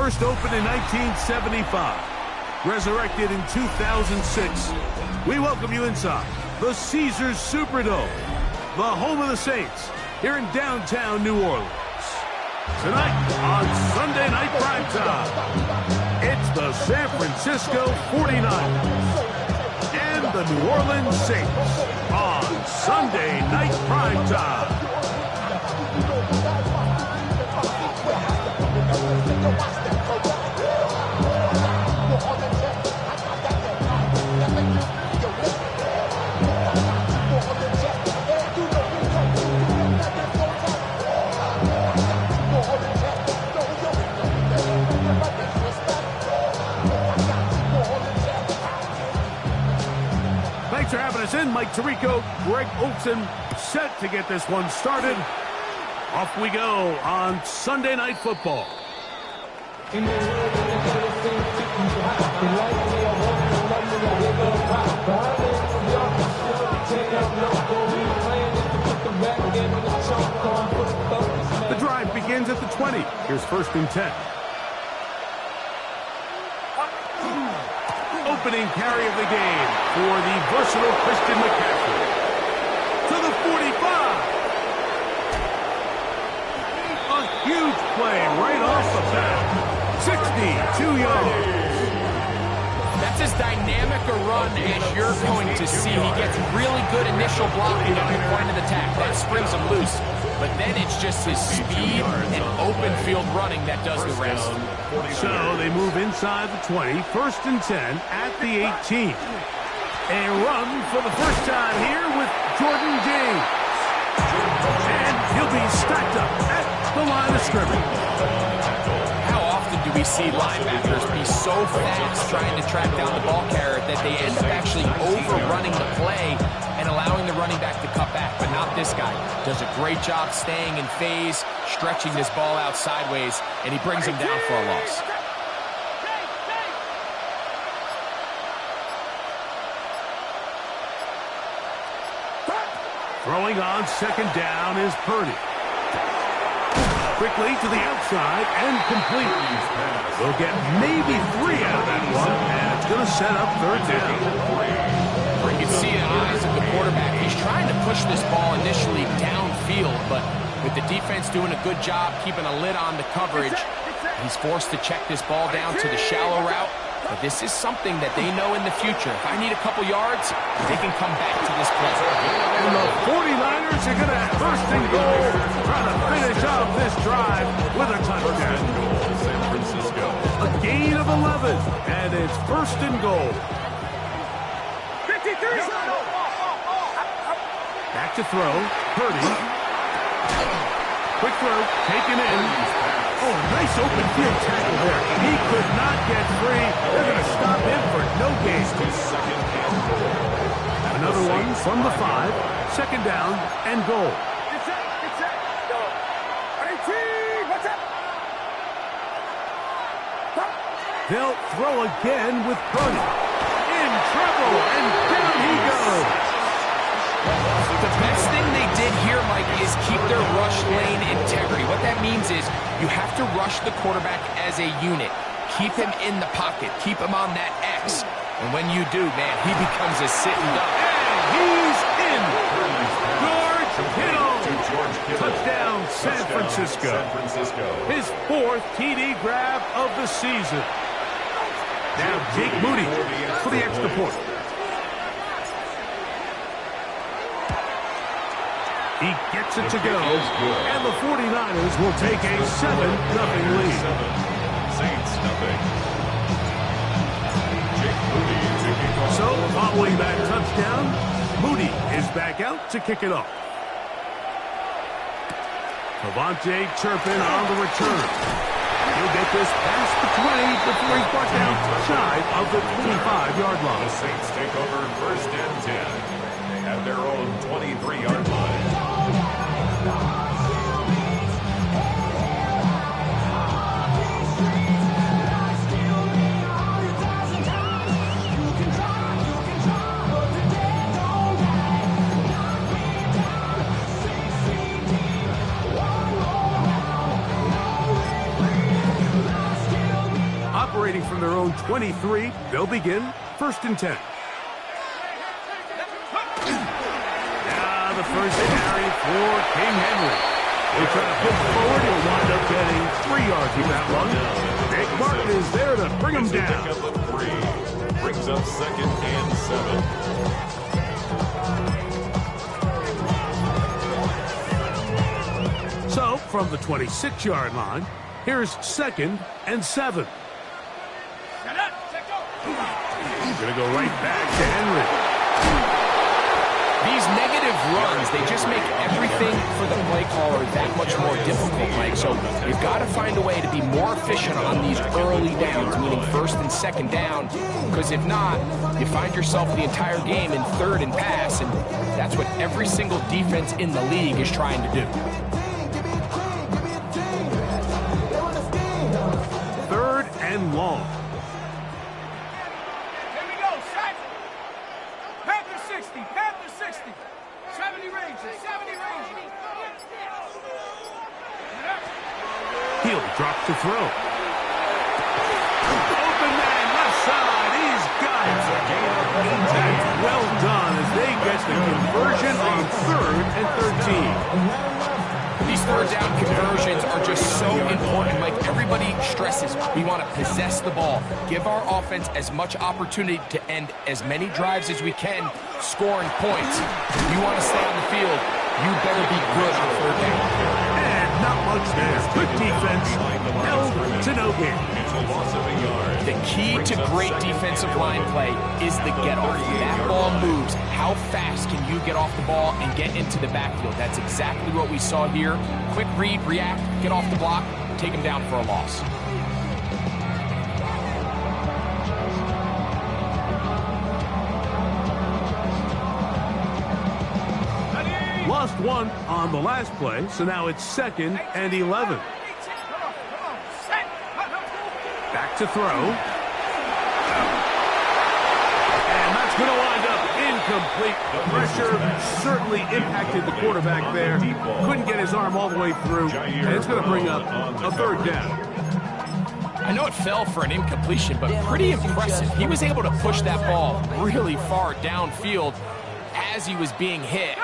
First opened in 1975, resurrected in 2006. We welcome you inside the Caesars Superdome, the home of the Saints, here in downtown New Orleans. Tonight on Sunday Night Primetime, it's the San Francisco 49ers and the New Orleans Saints on Sunday Night Primetime. Thanks for having us in. Mike Tirico, Greg Olson, set to get this one started. Off we go on Sunday Night Football. The drive begins at the 20. Here's 1st and 10. Opening carry of the game for the versatile Christian McCaffrey. To the 45. A huge play right off the bat. 62 yards. That's as dynamic a run as you're going to see. He gets really good initial blocking at the point of attack. That springs him loose. But then it's just his speed and open field running that does the rest. So they move inside the 20. 1st and 10 at the 18. A run for the first time here with Jordan James. And he'll be stacked up at the line of scrimmage. How often do we see linebackers be so fast trying to track down the ball carrier that they end up actually overrunning the play and allowing the running back to cut back? But not this guy. Does a great job staying in phase, stretching this ball out sideways, and he brings him down for a loss. Throwing on 2nd down is Purdy. Quickly to the outside and complete. They'll get maybe 3 out of that one, and it's going to set up 3rd down. You can see the eyes of the quarterback. He's trying to push this ball initially downfield, but with the defense doing a good job keeping a lid on the coverage, he's forced to check this ball down to the shallow route. But this is something that they know in the future. If I need a couple yards, they can come back to this play. And the 49ers are going to have 1st and goal, trying to finish off this drive with a touchdown. San Francisco. A gain of 11, and it's 1st and goal. 53. Back to throw. Purdy. Quick throw. Taken in. Oh, nice open field tackle there. He could not get free. They're going to stop him for no gain. Another one from the 5. 2nd down and goal. They'll throw again with Purdy. In trouble, and down he goes. The best thing they did here, Mike, is keep their rush lane integrity. What that means is you have to rush the quarterback as a unit. Keep him in the pocket. Keep him on that X. And when you do, man, he becomes a sitting duck. And he's in. George Kittle. Touchdown, San Francisco. His 4th TD grab of the season. Now Jake Moody for the extra point. He gets it to go, and the 49ers will take a 7-0 lead. Saints nothing. Jake Moody to kick off. So, following that touchdown, Moody is back out to kick it off. Devontae Turpin on the return. He'll get this past the 20 before he's brought down shy of the 25-yard line. The Saints take over 1st and 10. They have their own 23-yard line. operating from their own 23. They'll begin 1st and 10. Now the first carry for King Henry. They try to push forward. He'll wind up getting 3 yards with that one. Nick Martin is there to bring him down. Brings up 2nd and 7. So, from the 26-yard line, here's 2nd and 7. Going to go right back to Henry. These negative runs, they just make everything for the play caller that much more difficult, Mike. So you've got to find a way to be more efficient on these early downs, meaning 1st and 2nd down, because if not, you find yourself the entire game in 3rd and pass, and that's what every single defense in the league is trying to do. 3rd and long. He'll drop to throw. Open man, left side. He's got it. That's well done as they get the conversion on 3rd and 13. These 3rd down conversions are just so important. Like everybody stresses, we want to possess the ball. Give our offense as much opportunity to end as many drives as we can, scoring points. If you want to stay on the field, you better be good on 3rd down. Not much there. Good defense. Held to no gain. The key to great defensive line play is the get-off. When that ball moves, how fast can you get off the ball and get into the backfield? That's exactly what we saw here. Quick read, react, get off the block, take him down for a loss. Lost 1 on the last play, so now it's 2nd and 11. Back to throw. And that's going to wind up incomplete. The pressure certainly impacted the quarterback there. Couldn't get his arm all the way through, and it's going to bring up a 3rd down. I know it fell for an incompletion, but pretty impressive. He was able to push that ball really far downfield as he was being hit.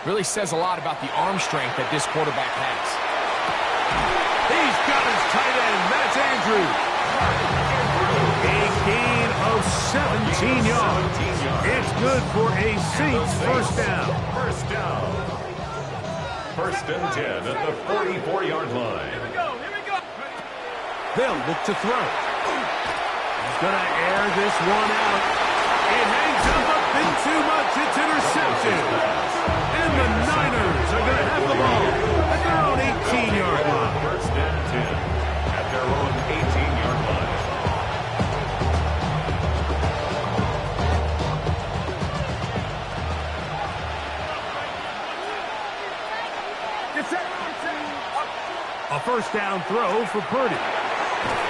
Really says a lot about the arm strength that this quarterback has. He's got his tight end. That's Andrews. A gain of 17 yards. It's good for a Saints 1st down. 1st and 10 at the 44-yard line. Here we go. They'll look to throw. He's going to air this one out. It hangs up a bit too much. It's intercepted. And the Niners are going to have the ball at their own 18-yard line. 1st and 10 at their own 18-yard line. A 1st down throw for Purdy.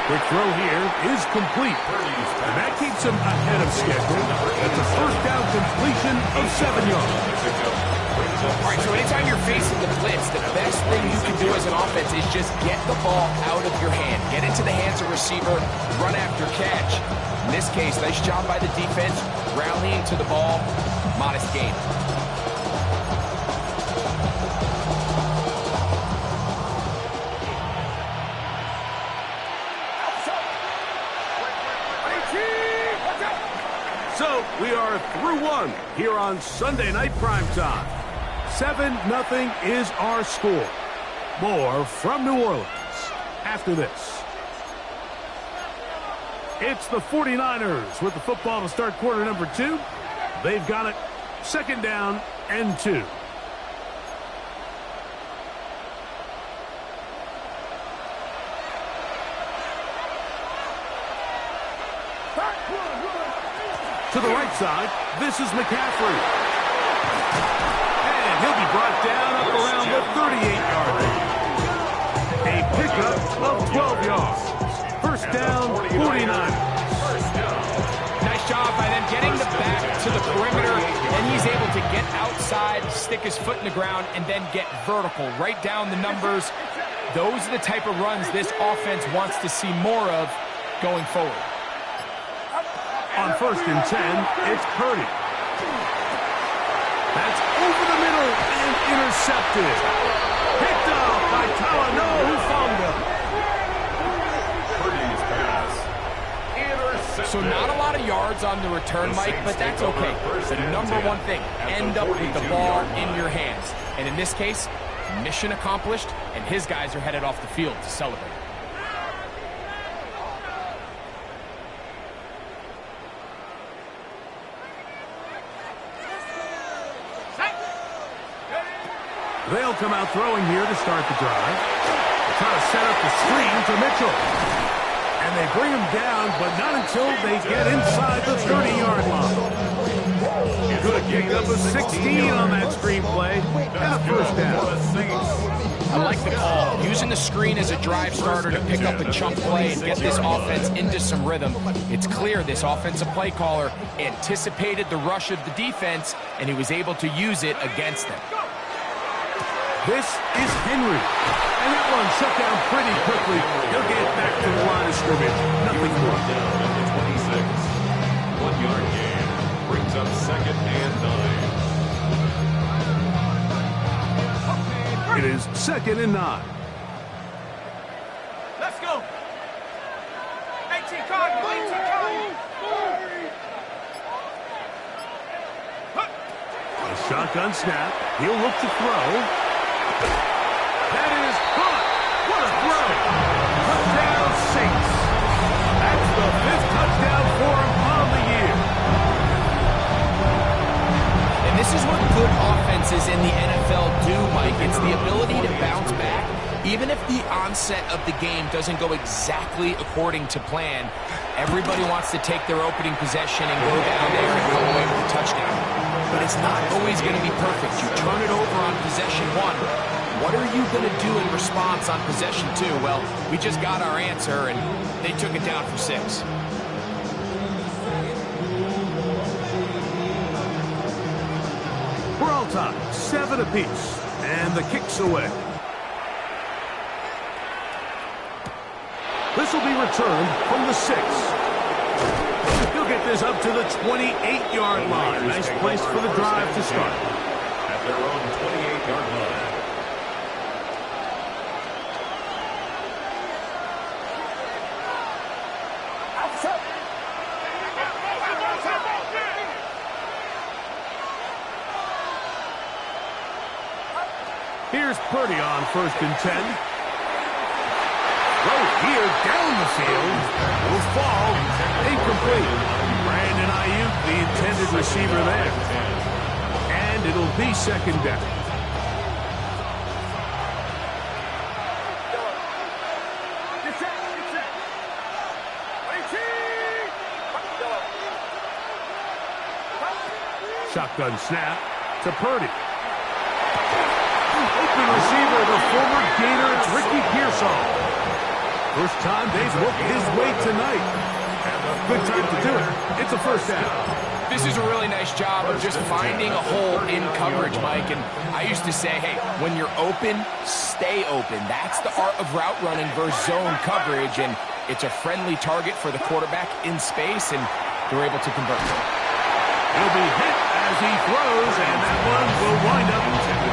Quick throw here is complete. And that keeps him ahead of schedule. That's a 1st down completion of 7 yards. All right, so anytime you're facing the blitz, the best thing you can do as an offense is just get the ball out of your hand. Get into the hands of receiver, run after catch. In this case, nice job by the defense, rallying to the ball, modest gain. So we are through 1 here on Sunday Night Primetime. 7-0 is our score. More from New Orleans after this. It's the 49ers with the football to start quarter number 2. They've got it 2nd down and 2. To the right side, this is McCaffrey. And he'll be brought down up around the 38-yard line. A pickup of 12 yards. 1st down, 49. Nice job by them getting the back to the perimeter, and he's able to get outside, stick his foot in the ground, and then get vertical. Right down the numbers. Those are the type of runs this offense wants to see more of. going forward. On 1st and 10, it's Purdy. That's over the middle and intercepted. Picked up by Talanoa Hufanga. Purdy's pass. Intercepted. So not a lot of yards on the return, Mike, but that's okay. The number one thing, end up with the ball in your hands. And in this case, mission accomplished, and his guys are headed off the field to celebrate. They'll come out throwing here to start the drive. They try to set up the screen to Mitchell. And they bring him down, but not until they get inside the 30-yard line. Good pick up a 16 on that screen play, and a first down. I like the call. Using the screen as a drive starter to pick up a chunk play and get this offense into some rhythm. It's clear this offensive play caller anticipated the rush of the defense, and he was able to use it against them. This is Henry. And that one shut down pretty quickly. He'll get back to the line of scrimmage. Nothing more. Down at the 26. 1-yard gain. Brings up 2nd and 9. It is 2nd and 9. Let's go. 18 Cardinals. 18 Cardinals. A shotgun snap. He'll look to throw. That is caught. What a throw. Touchdown Saints. That's the 5th touchdown for him on the year. And this is what good offenses in the NFL do, Mike. It's the ability to bounce back. Even if the onset of the game doesn't go exactly according to plan, everybody wants to take their opening possession and go down there and come away with a touchdown. But it's not always going to be perfect. You turn it over on possession 1. What are you going to do in response on possession 2? Well, we just got our answer, and they took it down for 6. We're all tied, 7 apiece, and the kick's away. This will be returned from the 6. He'll get this up to the 28-yard line. Nice place for the drive to start. At their own 28-yard line. Here's Purdy on 1st and 10. Throw here down the field. Will fall. Incomplete. Brandon Ayuk, the intended receiver there. And it'll be 2nd down. Shotgun snap to Purdy. Open receiver, the former Gator, it's Ricky Pearsall. First time they've looked his way tonight. Good time to do it. It's a first down. This is a really nice job of just finding a hole in coverage, Mike. And I used to say, hey, when you're open, stay open. That's the art of route running versus zone coverage. And it's a friendly target for the quarterback in space, and they're able to convert. He'll be hit as he throws, and that one will wind up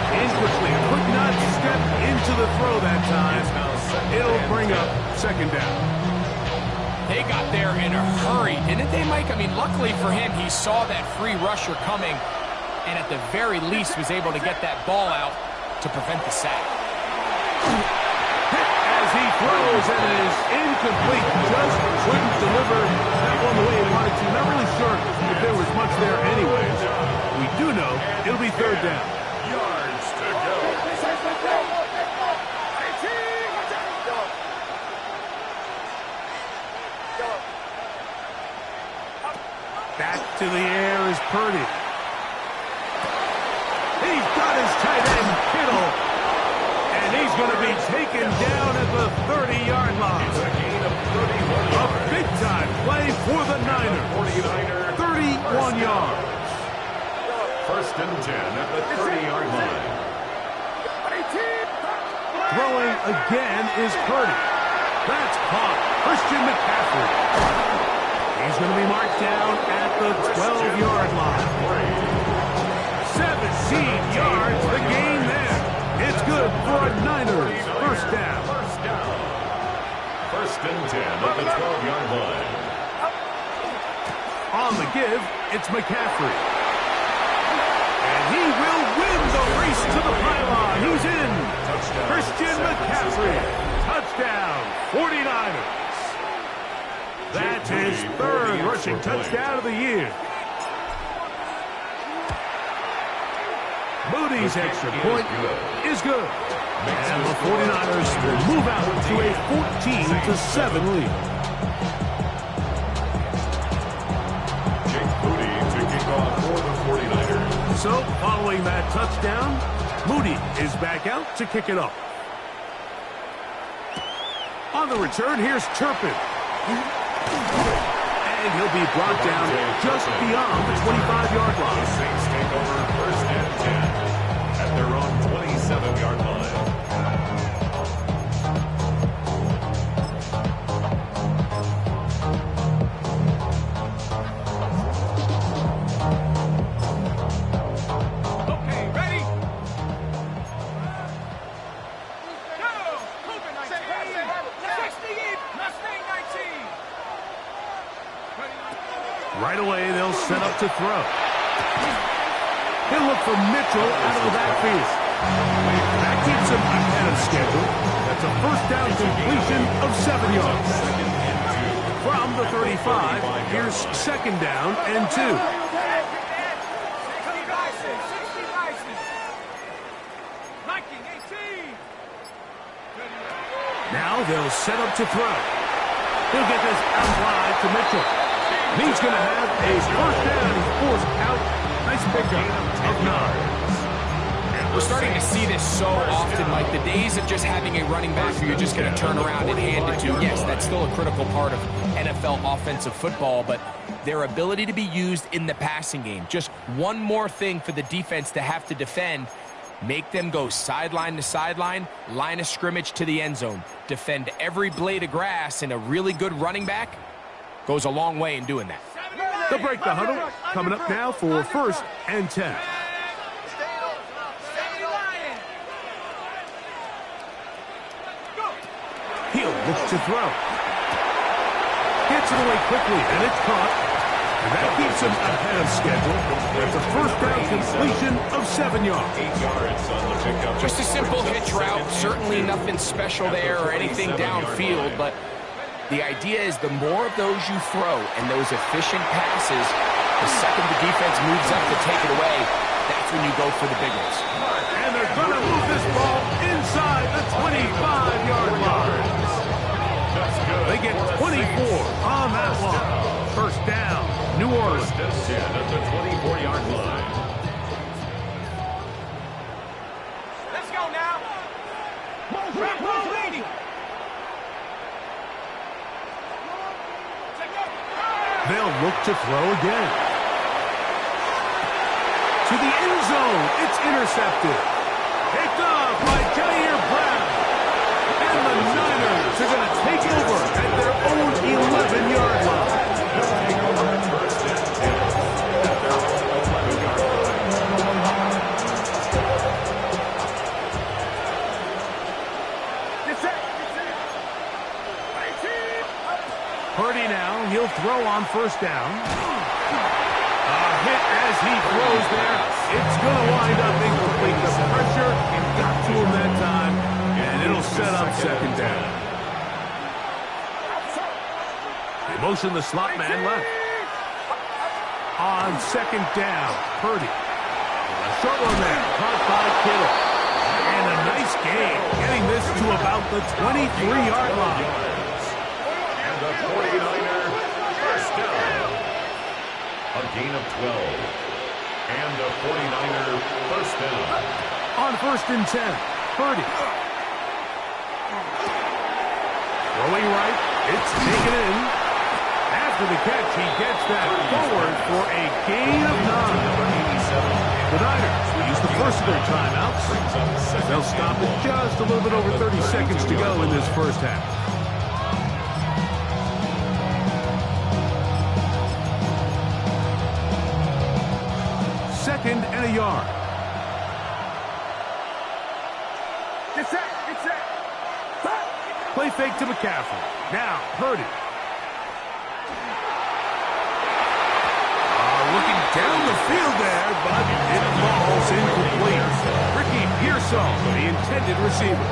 incomplete. Could not step into the throw that time. It'll bring up 2nd down. They got there in a hurry, didn't they, Mike? I mean, luckily for him, he saw that free rusher coming, and at the very least was able to get that ball out to prevent the sack. As he throws, and it is incomplete. Just couldn't deliver that one the way he wanted to. Not really sure if there was much there anyways. We do know it'll be 3rd down. Yards to go. Back to the air is Purdy. He's got his tight end, Kittle. And he's going to be taken down at the 30-yard line. It's a gain of 31 A big-time play for the Niners. 31 yards. 1st and 10 at the 30-yard line. Throwing again is Purdy. That's caught. Christian McCaffrey. He's going to be marked down at the 12-yard line. 17 yards, the gain there. It's good for a Niners first down. First and 10 at the 12-yard line. On the give, it's McCaffrey. And he will win the race to the pylon. He's in. Christian McCaffrey. Touchdown, 49ers. That's his third rushing touchdown of the year. Moody's extra point is good. And the 49ers will move out to a 14-7 lead. Moody to kick off for the 49ers. So, following that touchdown, Moody is back out to kick it off. On the return, here's Turpin. And he'll be brought down just beyond the 25-yard line. The Saints take over first and 10 at their own 27-yard line. Right away, they'll set up to throw. He'll look for Mitchell out of the backfield. That keeps him ahead of schedule. That's a first down completion of 7 yards. From the 35, here's second down and 2. Now they'll set up to throw. He'll get this out wide to Mitchell. He's going to have a first down. He's forced out. Nice pickup of 9. We're starting to see this so often, Mike. The days of just having a running back who you're just going to turn around and hand it to, yes, that's still a critical part of NFL offensive football, but their ability to be used in the passing game. Just one more thing for the defense to have to defend. Make them go sideline to sideline, line of scrimmage to the end zone. Defend every blade of grass, and a really good running back goes a long way in doing that. They'll break the huddle. Coming up now for first and 10. He'll look to throw. Gets it away quickly, and it's caught. And that keeps him ahead of schedule. That's a first down completion of 7 yards. 8 yards on the pickup. Just a simple hitch route. Certainly nothing special there or anything downfield, but the idea is the more of those you throw and those efficient passes, the second the defense moves up to take it away, that's when you go for the big ones. And they're going to move this ball inside the 25-yard line. They get 24 on that one. First down, New Orleans. First and 10 at the 24-yard line. Let's go now. Move, lady. They'll look to throw again. To the end zone. It's intercepted. Picked off by Jair Brown. And the Niners are going to take over at their own 11-yard line. First and 10 at their own 11-yard line. Purdy now. He'll throw on first down. A hit as he throws there. It's going to wind up incomplete. The pressure got to him that time, and it'll set up second down. They motion the slot man left. On second down, Purdy. A short one there, caught by Kittle. And a nice gain, getting this to about the 23-yard line. And the 49er first down. A gain of 12. And the 49er first down. On first and 10, Purdy. Throwing right, it's taken in. After the catch, he gets that forward for a gain of 9. The Niners will use the first of their timeouts. They'll stop it just a little bit over 30 seconds to go in this first half. 2nd and a yard. Get set. Get set. Play fake to McCaffrey. Now, Purdy. Looking down the field there, but it falls incomplete. Ricky Pearsall, the intended receiver.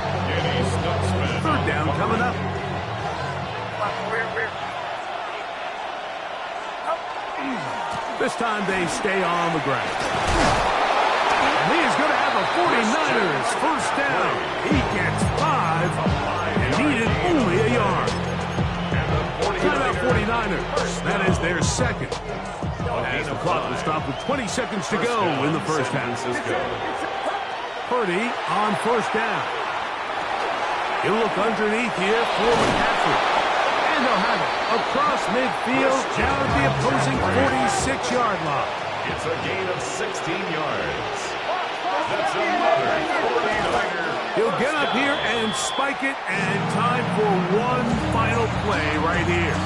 3rd down coming up. This time they stay on the ground. And he is going to have a 49ers first down. He gets 5 and needed only a yard. Timeout 49ers. That is their 2nd. As the clock will stop with 20 seconds to go in the first half. Purdy on 1st down. He'll look underneath here for McCaffrey. And they'll have it across midfield down at the opposing 46-yard line. It's a gain of 16 yards. That's another 49er. He'll get up here and spike it, and time for one final play right here.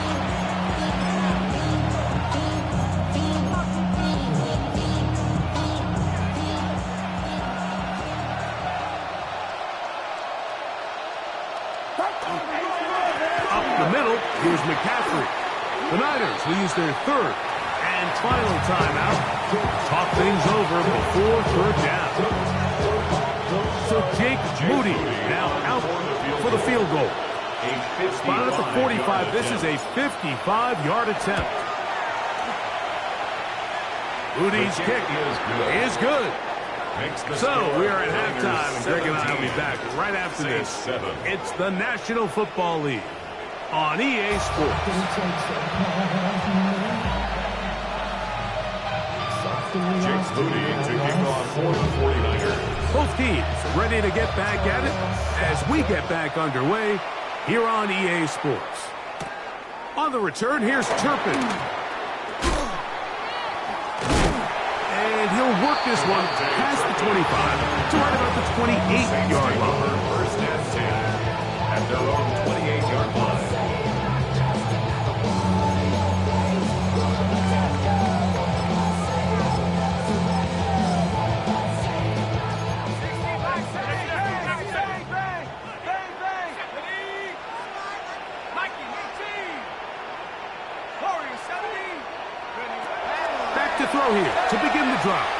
Here's McCaffrey. The Niners will use their 3rd and final timeout. Talk things over before 3rd down. So Jake Moody now out for the field goal. Spotted at the 45. This is a 55-yard attempt. Moody's kick is good. So we are at halftime, and Greg and I will be back right after this. It's the National Football League on EA Sports. Jake Moody to kick off for the 49ers. Both teams ready to get back at it as we get back underway here on EA Sports. On the return, here's Turpin. And he'll work this one past the 25 to right about the 28-yard line. First and 10 at their own 28-yard line. To throw here to begin the drive.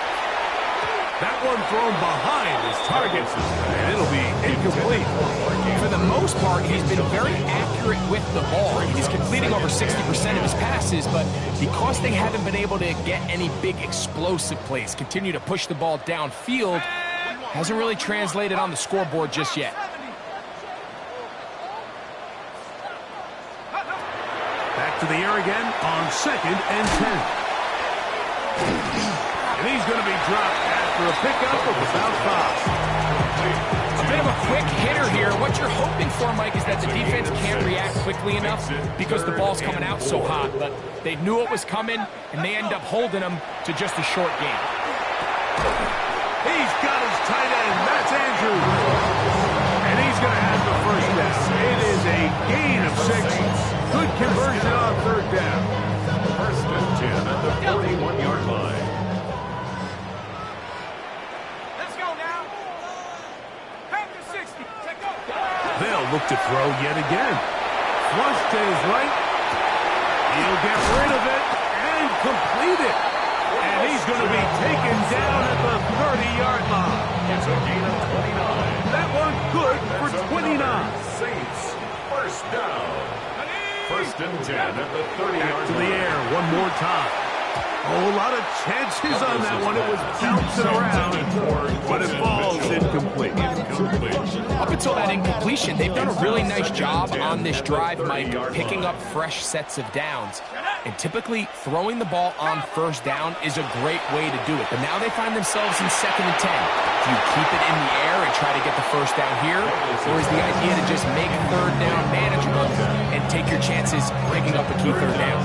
That one thrown behind his target, and it'll be incomplete. For the most part, he's been very accurate with the ball. He's completing over 60% of his passes, but because they haven't been able to get any big explosive plays, continue to push the ball downfield, hasn't really translated on the scoreboard just yet. Back to the air again on 2nd and 10. And he's going to be dropped after a pickup of about 5. A bit of a quick hitter here. What you're hoping for, Mike, is that the defense can't react quickly enough because the ball's coming out so hot. But they knew it was coming, and they end up holding them to just a short game. He's got his tight end. That's Andrews. And he's going to have the first down. It is a gain of 6. Good conversion on 3rd down. First and 10 at the 41-yard line. Let's go now. Back to 60. Take off. They'll look to throw yet again. Flush to his right. He'll get rid of it and complete it. And he's going to be taken down at the 30-yard line. It's a gain of 29. That one good for 29. Saints, first down. First and 10 at the 30-yard line. Back to the air one more time. A whole lot of chances on that one. It was bouncing around, but it falls incomplete. Up until that incompletion, they've done a really nice job on this drive, Mike, picking up fresh sets of downs. And typically, throwing the ball on 1st down is a great way to do it. But now they find themselves in 2nd and 10. Do you keep it in the air and try to get the 1st down here? Or is the idea to just make 3rd down manageable and take your chances picking up a key 3rd down?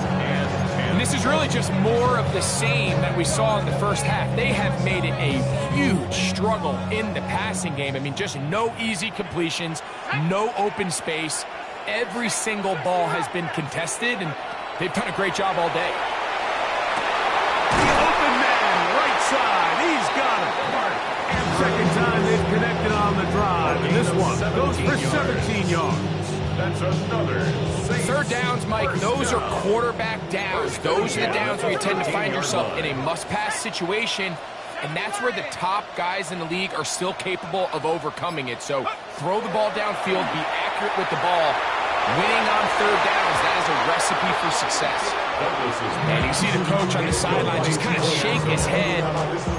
And this is really just more of the same that we saw in the first half. They have made it a huge struggle in the passing game. I mean, just no easy completions, no open space. Every single ball has been contested, and they've done a great job all day. The open man, right side. He's got it. Second time they've connected on the drive, and this one goes for 17 yards. That's another Third downs, Mike, those are quarterback downs. Those are the downs where you tend to find yourself in a must-pass situation, and that's where the top guys in the league are still capable of overcoming it. So throw the ball downfield, be accurate with the ball. Winning on third downs, that is a recipe for success. And you see the coach on the sideline just kind of shake his head.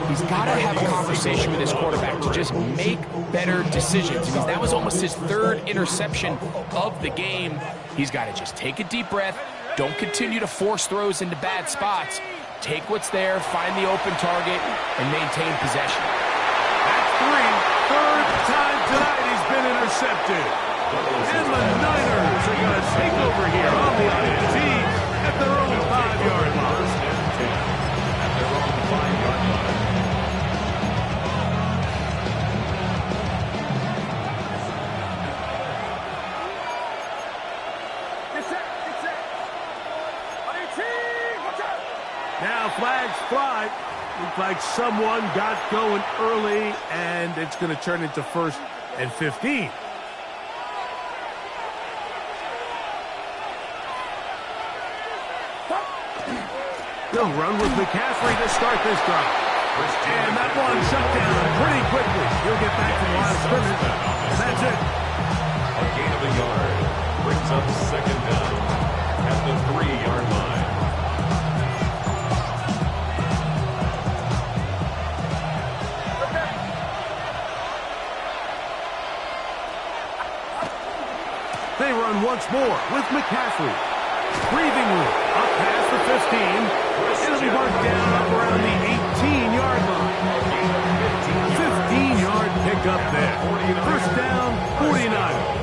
He's got to have a conversation with his quarterback to just make better decisions. Because that was almost his third interception of the game. He's got to just take a deep breath. Don't continue to force throws into bad spots. Take what's there, find the open target, and maintain possession. That's third time tonight he's been intercepted. And the Niners are going to take over here on the INT at their own 5-yard line. At their own 5-yard line. Now flags fly. Looks like someone got going early, and it's going to turn into 1st and 15. They'll run with McCaffrey to start this drive. And that one shut down pretty quickly. He'll get back to the line of scrimmage. And that's it. A gain of a yard brings up second down at the 3-yard line. They run once more with McCaffrey. Breathing room up past the 15. It'll be marked down up around the 18-yard line. 15-yard pickup there. First down, 49ers.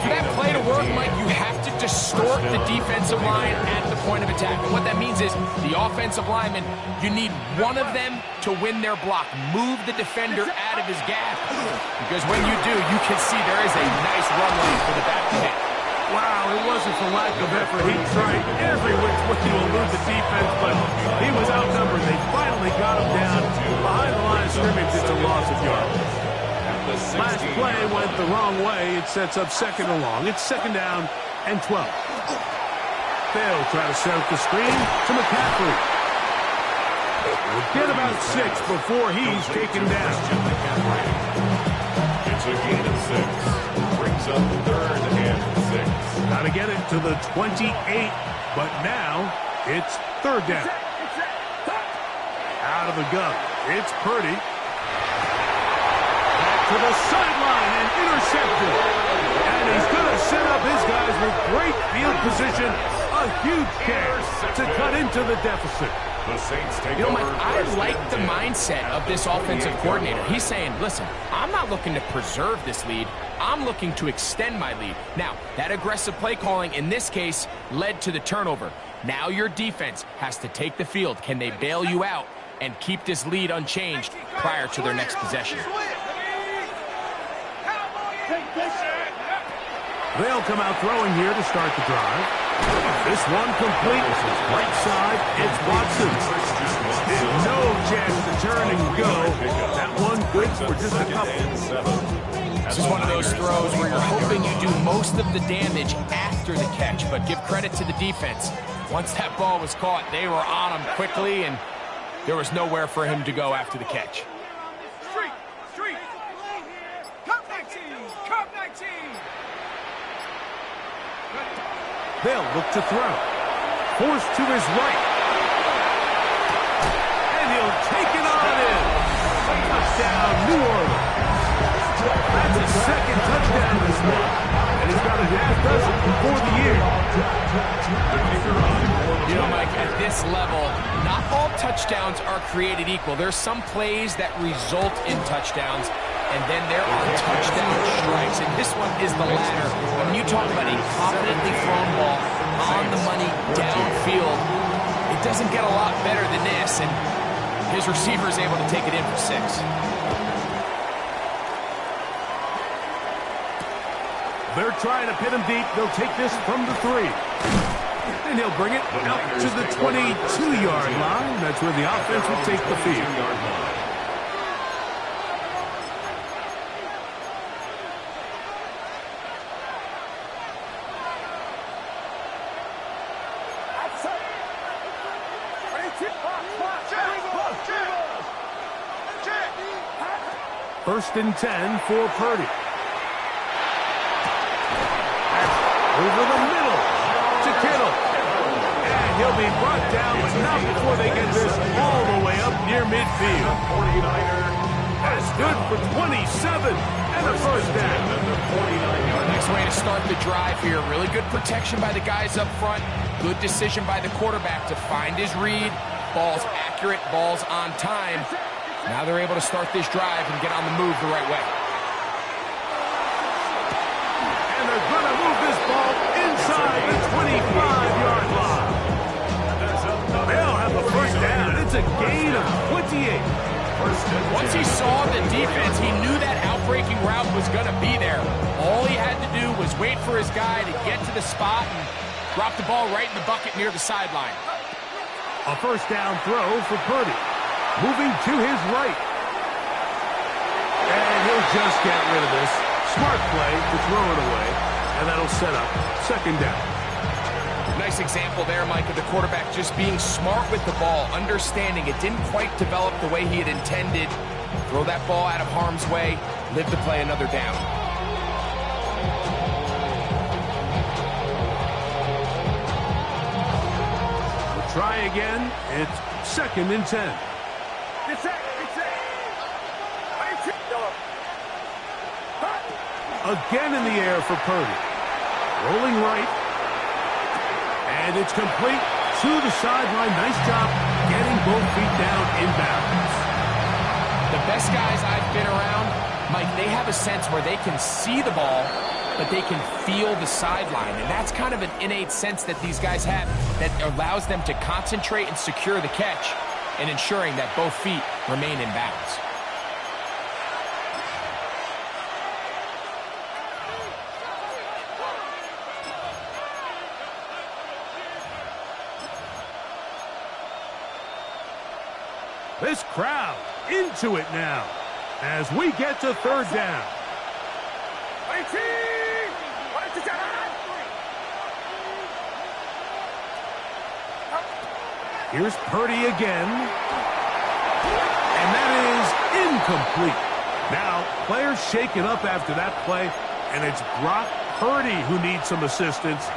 For that play to work, Mike, you have to distort the defensive line at the point of attack. And what that means is the offensive lineman, you need one of them to win their block. Move the defender out of his gap. Because when you do, you can see there is a nice run lane for the back to hit. Wow, it wasn't for lack of effort. He tried every which way to elude the defense, but he was outnumbered. They finally got him down behind the line of scrimmage. It's a loss of yards. Last play went the wrong way. It sets up second and long. It's second down and 12. They'll try to set up the screen to McCaffrey. We'll get about 6 before he's taken down. It's a gain of 6. Brings up third and 6. Got to get it to the 28, but now it's third down. Out of the gun. It's Purdy. Back to the sideline and intercepted. And he's going to set up his guys with great field position. A huge catch to cut into the deficit. The Saints take You know, over. Mike, I like the mindset of this offensive coordinator. He's saying, listen, I'm not looking to preserve this lead. I'm looking to extend my lead. Now, that aggressive play calling in this case led to the turnover. Now your defense has to take the field. Can they bail you out and keep this lead unchanged prior to their next possession? They'll come out throwing here to start the drive. This one complete. Right side, it's Watson. No chance to turn and go. That one good for just a couple. This is one of those throws where you're hoping you do most of the damage after the catch, but give credit to the defense. Once that ball was caught, they were on him quickly, and there was nowhere for him to go after the catch. Street. Cup 19. Cup 19. They'll look to throw. Forced to his right. And he'll take it on in. Touchdown, New Orleans. That's his second touchdown this month. And he's got a half dozen for the year. You know, Mike, at this level, not all touchdowns are created equal. There's some plays that result in touchdowns, and then there are touchdown strikes, and this one is the latter. When you talk about a confidently thrown ball on the money downfield, it doesn't get a lot better than this, and his receiver is able to take it in for 6. They're trying to pin him deep. They'll take this from the 3. And he'll bring it out to the 22-yard line. That's where the offense will take the field. First and 10 for Purdy. Over the middle to Kittle. And he'll be brought down, but not before they get this all the way up near midfield. That's good for 27 and a first down. Nice way to start the drive here. Really good protection by the guys up front. Good decision by the quarterback to find his read. Ball's accurate, ball's on time. Now they're able to start this drive and get on the move the right way. And they're going to move this ball inside the 25-yard line. They'll have a first down. It's a gain of 28. Once he saw the defense, he knew that outbreaking route was going to be there. All he had to do was wait for his guy to get to the spot and drop the ball right in the bucket near the sideline. A first down throw for Purdy. Moving to his right. And he'll just get rid of this. Smart play to throw it away. And that'll set up second down. Nice example there, Mike, of the quarterback just being smart with the ball, understanding it didn't quite develop the way he had intended. Throw that ball out of harm's way, live to play another down. We'll try again. It's second and 10. Again in the air for Purdy. Rolling right. And it's complete to the sideline. Nice job getting both feet down inbounds. The best guys I've been around, Mike, they have a sense where they can see the ball, but they can feel the sideline. And that's kind of an innate sense that these guys have that allows them to concentrate and secure the catch and ensuring that both feet remain in bounds. This crowd into it now as we get to third down. Here's Purdy again. And that is incomplete. Now, players shaken up after that play, and it's Brock Purdy who needs some assistance.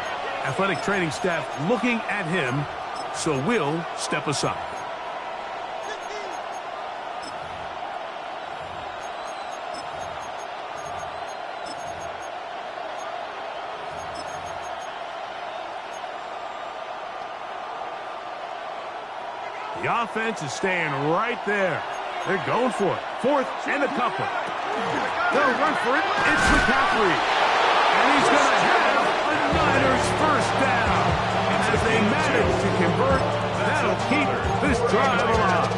Athletic training staff looking at him, so we'll step aside. The offense is staying right there. They're going for it. Fourth and a couple. They'll run for it. It's McCaffrey. And he's going to have a Niners first down. And as they manage to convert, that'll keep this drive alive.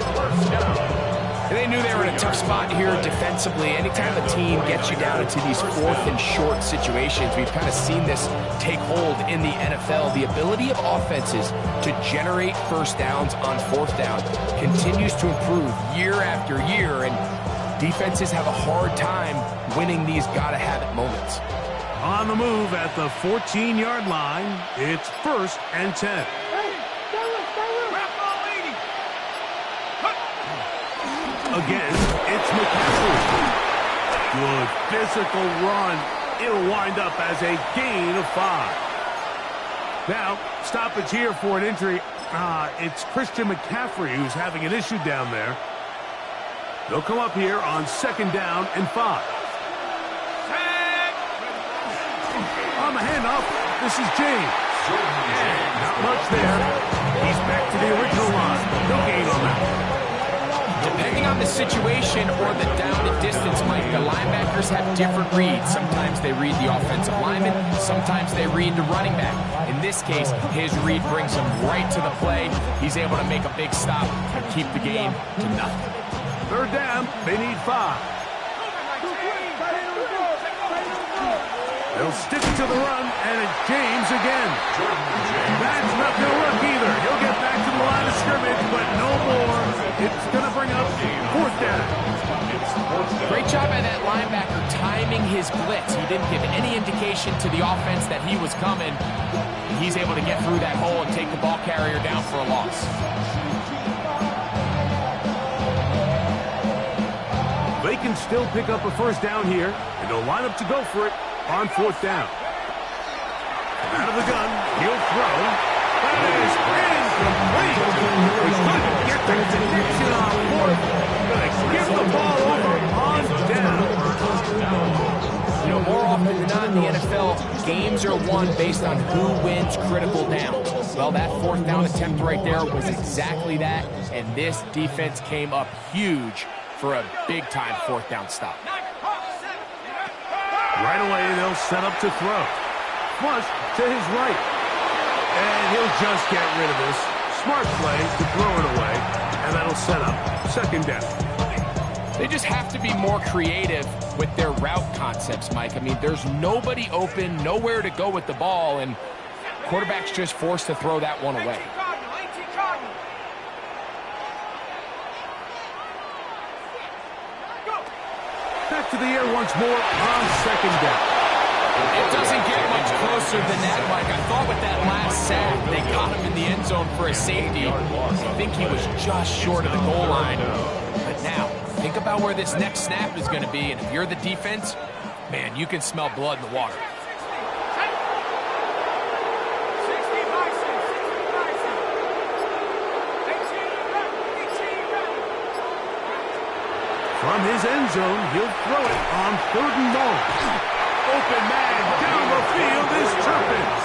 They knew they were in a tough spot here defensively. Anytime a team gets you down into these fourth and short situations, we've kind of seen this take hold in the NFL. The ability of offenses to generate first downs on fourth down continues to improve year after year, and defenses have a hard time winning these gotta-have-it moments. On the move at the 14-yard line, it's first and 10. Again, it's McCaffrey. Good physical run. It'll wind up as a gain of 5. Now, stoppage here for an injury. It's Christian McCaffrey who's having an issue down there. They'll come up here on second down and 5. On the handoff, this is James. And not much there. He's back to the original line. No gain on that. Depending on the situation or the down and distance, Mike, the linebackers have different reads. Sometimes they read the offensive lineman. Sometimes they read the running back. In this case, his read brings him right to the play. He's able to make a big stop and keep the game to nothing. Third down, they need 5. They'll stick to the run, and it's James again. That's nothing It's going to bring up fourth down. Great job by that linebacker timing his blitz. He didn't give any indication to the offense that he was coming. He's able to get through that hole and take the ball carrier down for a loss. They can still pick up a first down here, and they'll line up to go for it on fourth down. Out of the gun, he'll throw. That is incomplete. He couldn't get the connection on fourth. Going to give the ball over on down. You know, more often than not in the NFL, games are won based on who wins critical downs. Well, that fourth down attempt right there was exactly that, and this defense came up huge for a big-time fourth down stop. Right away, they'll set up to throw. Flush to his right. And he'll just get rid of this. Smart play to throw it away, and that'll set up second down. They just have to be more creative with their route concepts, Mike. I mean, there's nobody open, nowhere to go with the ball, and quarterback's just forced to throw that one away. Back to the air once more on second down. It doesn't get much closer than that, Mike. I thought with that last sack, they caught him in the end zone for a safety. I think he was just short of the goal line. But now, think about where this next snap is going to be, and if you're the defense, man, you can smell blood in the water. From his end zone, he'll throw it on third and long. Open man down the field is Turpins.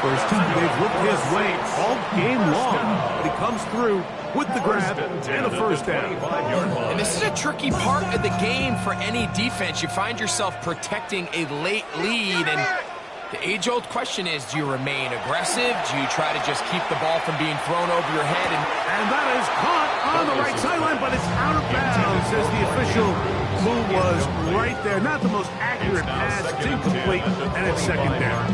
First two, they've looked his way all game long. But he comes through with the grab and a first down. And this is a tricky part of the game for any defense. You find yourself protecting a late lead, and the age-old question is, do you remain aggressive? Do you try to just keep the ball from being thrown over your head? And that is caught on the right sideline, but it's out of bounds, as the official move was right there. Not the most accurate pass. It's incomplete, and it's second down.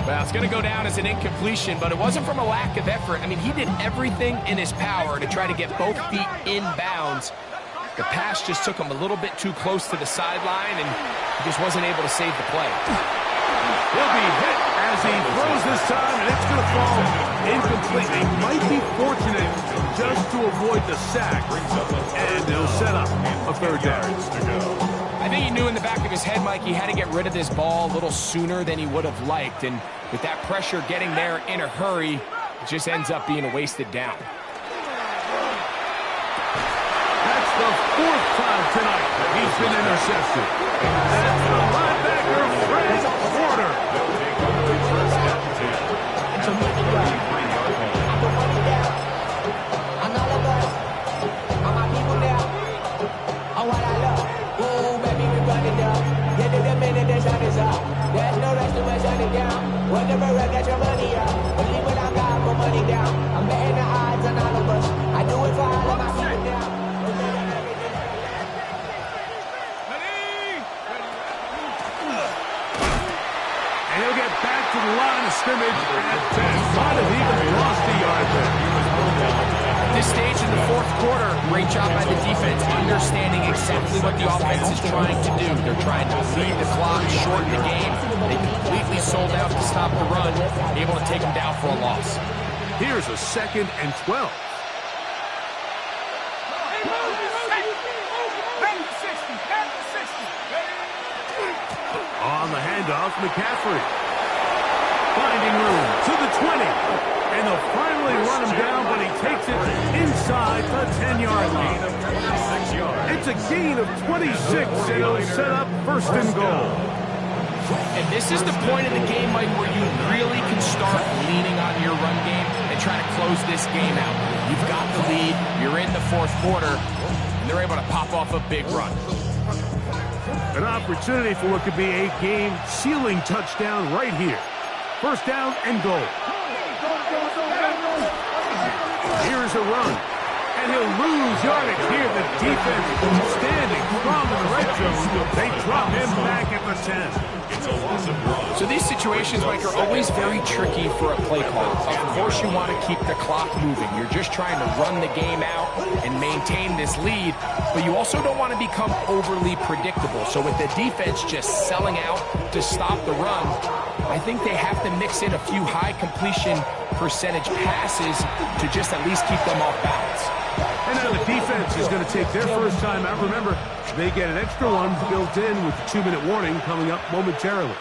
Well, it's going to go down as an incompletion, but it wasn't from a lack of effort. I mean, he did everything in his power to try to get both feet in bounds. The pass just took him a little bit too close to the sideline, and he just wasn't able to save the play. He'll be hit as he throws this time, and it's going to fall incomplete. They might be fortunate just to avoid the sack, and they'll set up a third down. I think he knew in the back of his head, Mike, he had to get rid of this ball a little sooner than he would have liked, and with that pressure getting there in a hurry, it just ends up being a wasted down. That's the fourth time tonight that he's been intercepted. That's the linebacker, Fred Porter. There's no rest to my shutting down. Whenever I get your money out, believe when I got my money down. I'm betting the odds on all of us. I do it for all of my people now. And he'll get back to the line of scrimmage at 10. Might have even lost a yard there. At this stage in the fourth quarter, great job by the defense, understanding exactly what the offense is trying to do. They're trying to lead the clock, shorten the game. They completely sold out to stop the run, able to take them down for a loss. Here's a 2nd and 12. On the handoff, McCaffrey. Finding room to the 20. And they'll finally run him down, but he takes it inside the 10-yard line. It's a gain of 26, and it'll set up first and goal. And this is the point in the game, Mike, where you really can start leaning on your run game and try to close this game out. You've got the lead, you're in the fourth quarter, and they're able to pop off a big run. An opportunity for what could be a game-sealing touchdown right here. First down and goal. Here's a run, and he'll lose yardage here. The defense standing strong in the red zone. They drop him back at the 10. So these situations, Mike, are always very tricky for a play caller. Of course, you want to keep the clock moving. You're just trying to run the game out and maintain this lead, but you also don't want to become overly predictable. So with the defense just selling out to stop the run, I think they have to mix in a few high completion percentage passes to just at least keep them off balance. And now the defense is going to take their first time out. Remember, they get an extra one built in with the 2-minute warning coming up momentarily.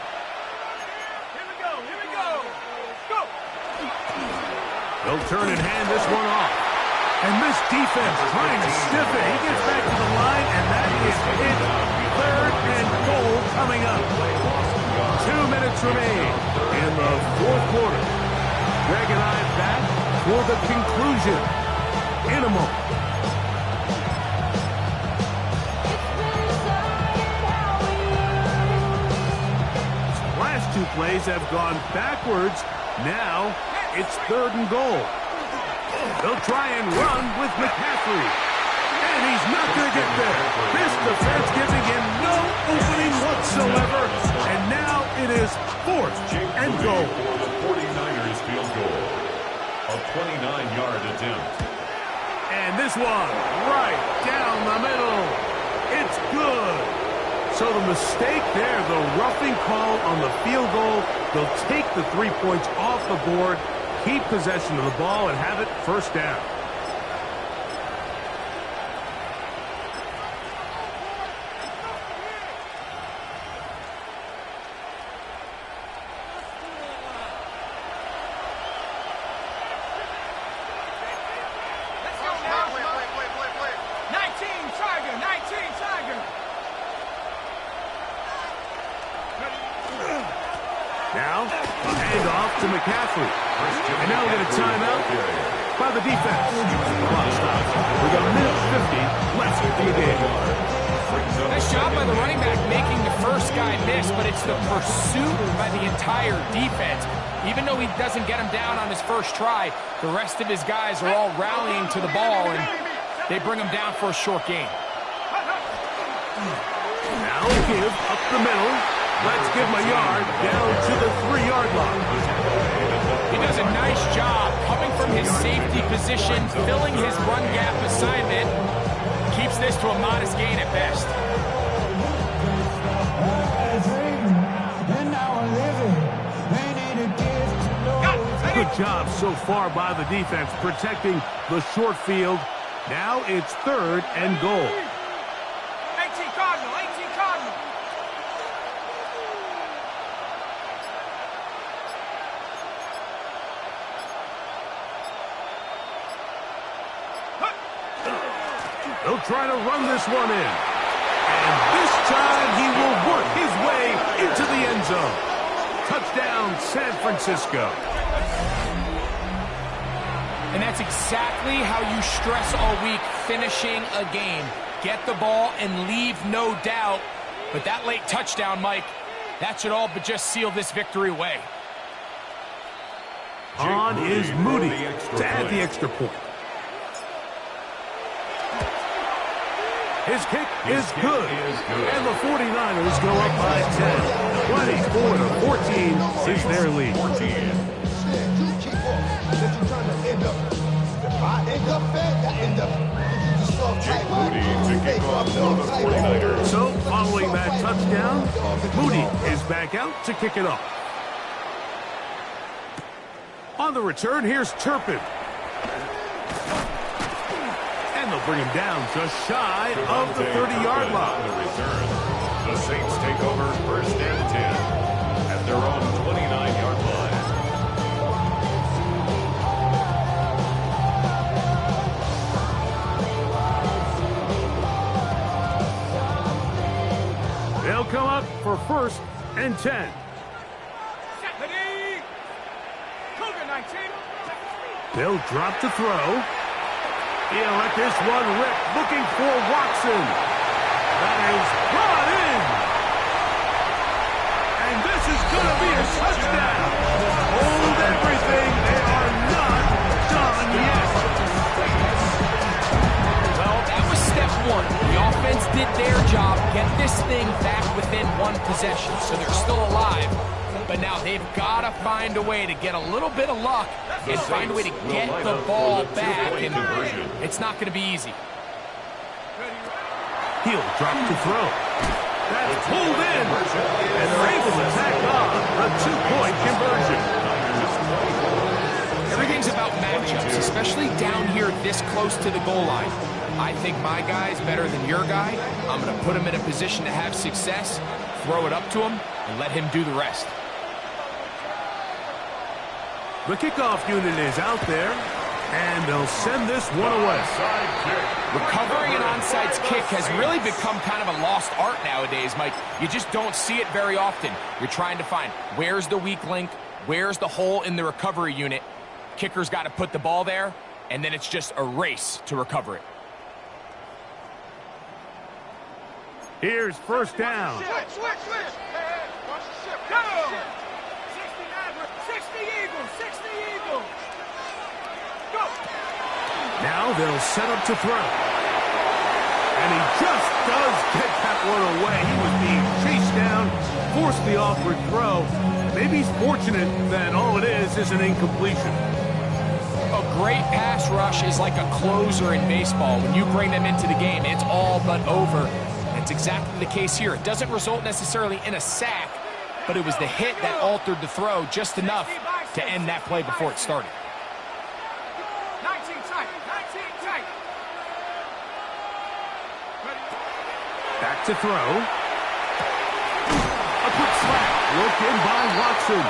They'll turn and hand this one off. And this defense trying to stiff it. He gets back to the line, and that is it. 3rd and goal coming up. 2 minutes remain in the 4th quarter. Greg and I back for the conclusion in a moment. Last 2 plays have gone backwards. Now it's 3rd and goal. They'll try and run with McCaffrey. And he's not going to get there. This defense giving him no opening whatsoever. And now it is 4th and goal. For the 49ers field goal. A 29-yard attempt. And this one right down the middle. It's good. So the mistake there, the roughing call on the field goal, they'll take the 3 points off the board, keep possession of the ball, and have it first down. Now, a handoff to McCaffrey. And now we get a timeout by the defense. Clock stops. We've got a minute 50 left in the game. Nice job by the running back making the first guy miss, but it's the pursuit by the entire defense. Even though he doesn't get him down on his first try, the rest of his guys are all rallying to the ball, and they bring him down for a short gain. Now give up the middle. Let's give him a yard down to the 3-yard line. He does a nice job coming from his safety position, filling his run gap assignment. Keeps this to a modest gain at best. Good job so far by the defense protecting the short field. Now it's 3rd and goal. 18 Cardinal, 18 Cardinal. They'll try to run this one in. And this time he will work his way into the end zone. Touchdown, San Francisco. And that's exactly how you stress all week finishing a game. Get the ball and leave no doubt. But that late touchdown, Mike, that should all but just seal this victory away. On is Moody to add the extra point. His kick is good. And the 49ers go up by 10. 24-14 is their lead. So, following that touchdown, Moody is back out to kick it off. On the return, here's Turpin. And they'll bring him down just shy of the 30-yard line. The Saints take over 1st and 10 at their own 29-yard line. They'll come up for 1st and 10. They'll drop to throw. He'll let this one rip, looking for Watson. That is brought in. And this is going to be a touchdown. Hold everything. They are not done yet. Well, that was step one. The offense did their job, get this thing back within one possession. So there's still a lot find a way to get a little bit of luck and find a way to get the ball back, and it's not going to be easy. He'll drop to throw. That's pulled in, and they're able to tack on a 2-point conversion. Everything's about matchups, especially down here this close to the goal line. I think my guy's better than your guy. I'm going to put him in a position to have success, throw it up to him, and let him do the rest. The kickoff unit is out there, and they'll send this one away. Recovering an onside kick has really become kind of a lost art nowadays, Mike. You just don't see it very often. You're trying to find where's the weak link, where's the hole in the recovery unit. Kicker's got to put the ball there, and then it's just a race to recover it. Here's first down. Switch. Hey, watch the ship. Go. 60 Eagles. 60 Eagles. Go. Now they'll set up to throw. And he just does get that one away. He was being chased down, forced the awkward throw. Maybe he's fortunate that all it is an incompletion. A great pass rush is like a closer in baseball. When you bring them into the game, it's all but over. It's exactly the case here. It doesn't result necessarily in a sack, but it was the hit that altered the throw just enough to end that play before it started. 19 tight. Back to throw. A quick slap. Look in by Watson.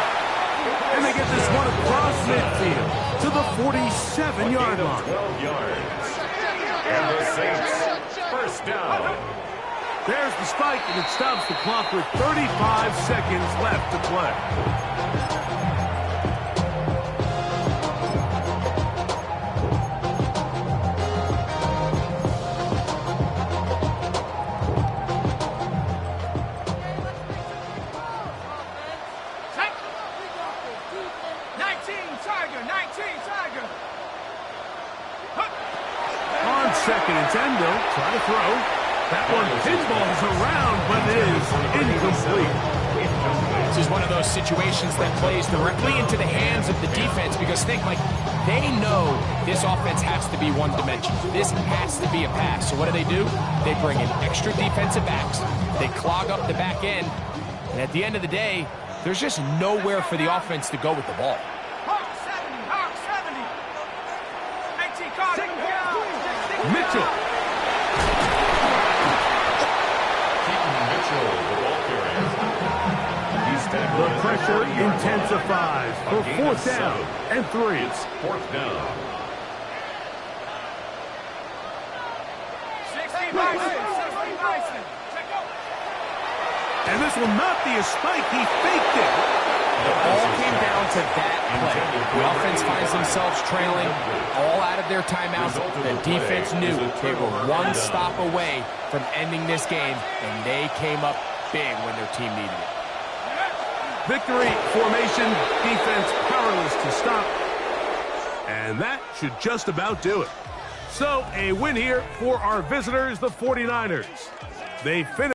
And they get this one across midfield to the 47-yard line. 12 yards. And the Saints, first down. There's the spike, and it stops the clock with 35 seconds left to play. Tight. 19 Tiger. On second and 10, they'll try to throw. That one pinballs around, but is incomplete. This is one of those situations that plays directly into the hands of the defense because think, Mike, they know this offense has to be one-dimensional. This has to be a pass. So what do? They bring in extra defensive backs. They clog up the back end. And at the end of the day, there's just nowhere for the offense to go with the ball. Hawk 70. 18 Carter. Mitchell. The pressure intensifies for fourth down and 3. It's fourth down. 60 Bison. Check out. And this will not be a spike. He faked it. It all came down to that play. The offense finds themselves trailing, all out of their timeouts. The defense knew they were one stop away from ending this game, and they came up big when their team needed it. Victory formation, defense powerless to stop. And that should just about do it. So a win here for our visitors, the 49ers. They finished